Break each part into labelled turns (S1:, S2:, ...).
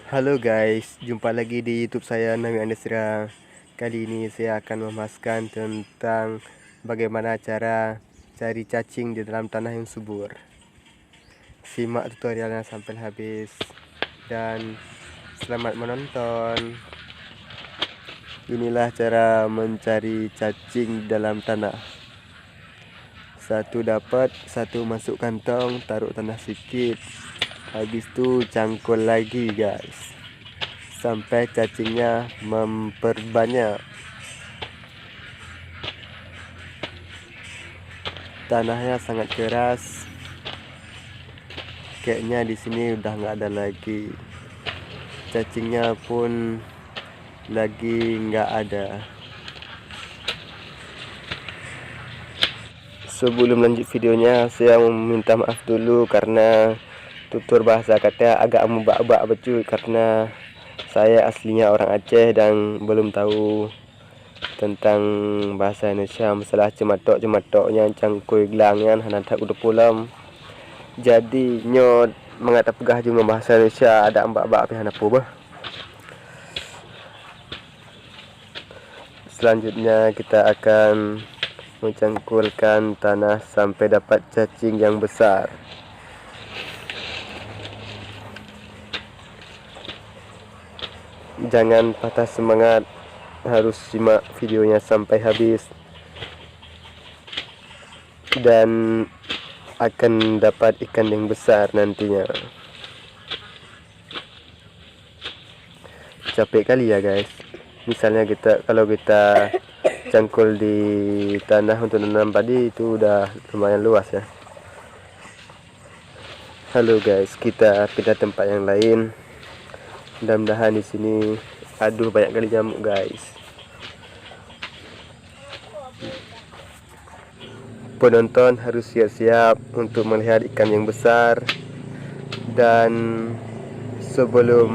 S1: Halo guys, jumpa lagi di YouTube saya Nami Andesra. Kali ini saya akan memaskan tentang bagaimana cara cari cacing di dalam tanah yang subur. Simak tutorialnya sampai habis dan selamat menonton. Inilah cara mencari cacing dalam tanah. Satu dapat, satu masuk kantong, taruh tanah sedikit. Habis itu cangkul lagi guys, sampai cacingnya memperbanyak. Tanahnya sangat keras. Kayaknya di sini udah nggak ada lagi. Cacingnya pun lagi nggak ada. Sebelum lanjut videonya, saya meminta maaf dulu karena tutur bahasa kata agak membak-bak betul, karena saya aslinya orang Aceh dan belum tahu tentang bahasa Indonesia. Masalah cematok-cematoknya, cangkul gelangnya, hanat udah pulang. Jadi nyot mengatap pegah juga bahasa Indonesia ada mbak-mbak pihan apa bah. Selanjutnya kita akan mencangkulkan tanah sampai dapat cacing yang besar. Jangan patah semangat, harus simak videonya sampai habis dan akan dapat ikan yang besar nantinya. Capek kali ya guys. Misalnya kalau kita cangkul di tanah untuk nanam padi itu udah lumayan luas ya. Halo guys, kita pindah tempat yang lain. Mudah-mudahan di sini, aduh banyak kali nyamuk guys. Penonton harus siap-siap untuk melihat ikan yang besar. Dan sebelum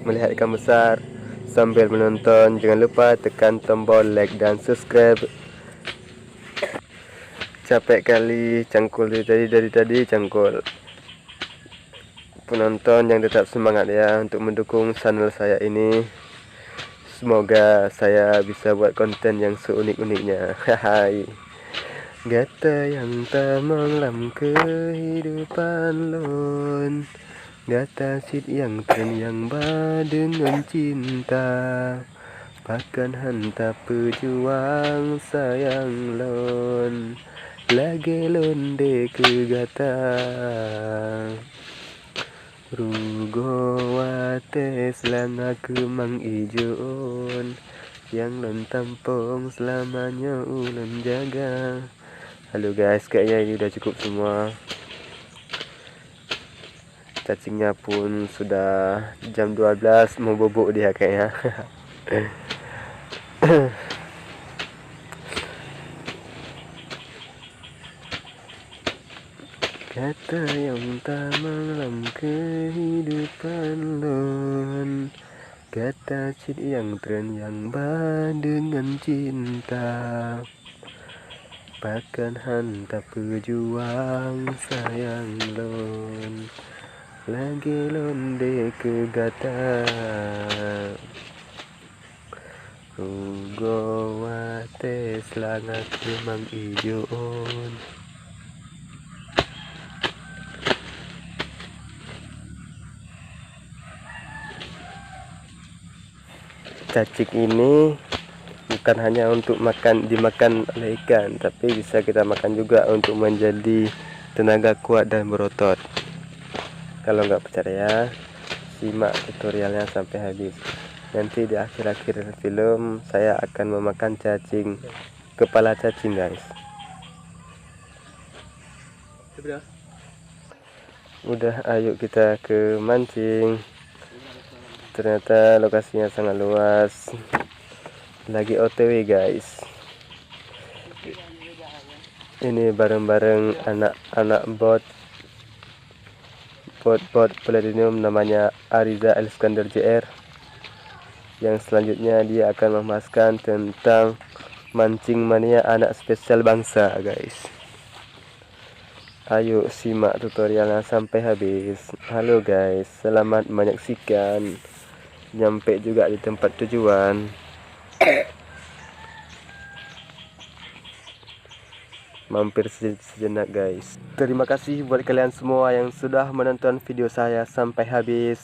S1: melihat ikan besar, sambil menonton jangan lupa tekan tombol like dan subscribe. Capek kali cangkul dari tadi cangkul. Penonton yang tetap semangat ya untuk mendukung channel saya ini. Semoga saya bisa buat konten yang seunik-uniknya. Hai. Gata yang tamang lam kehidupan lon, gata sit yang tren yang ba dengan cinta, bahkan hanta pejuang sayang lon, lagi londe ke gata. Rugo wates langa kemang ijon, yang lon tampung selamanya ulan jaga. Halo guys, kayaknya ini udah cukup semua. Cacingnya pun sudah jam 12, mau bobok dia kayaknya. Kata yang tak malam kehidupan lon, kata cit yang tren yang ba dengan cinta, bahkan hanta pejuang sayang lon, lagi londe ke gata. Rugo wate selanga kemang ijon. Cacing ini bukan hanya untuk dimakan oleh ikan, tapi bisa kita makan juga untuk menjadi tenaga kuat dan berotot. Kalau nggak percaya, simak tutorialnya sampai habis. Nanti di akhir-akhir film saya akan memakan cacing, kepala cacing guys. Udah, ayo kita ke mancing. Ternyata lokasinya sangat luas. Lagi OTW guys. Ini bareng-bareng anak-anak bot platinum, namanya Ariza Elskander JR. Yang selanjutnya dia akan memaskan tentang mancing mania anak spesial bangsa guys. Ayo simak tutorialnya sampai habis. Halo guys, selamat menyaksikan. Nyampe juga di tempat tujuan. Mampir sejenak guys. Terima kasih buat kalian semua yang sudah menonton video saya sampai habis.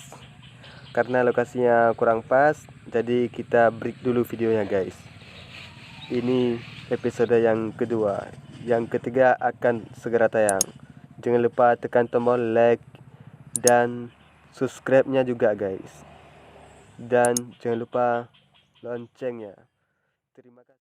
S1: Karena lokasinya kurang pas, jadi kita break dulu videonya guys. Ini episode yang kedua. Yang ketiga akan segera tayang. Jangan lupa tekan tombol like dan subscribe-nya juga guys. Dan jangan lupa loncengnya.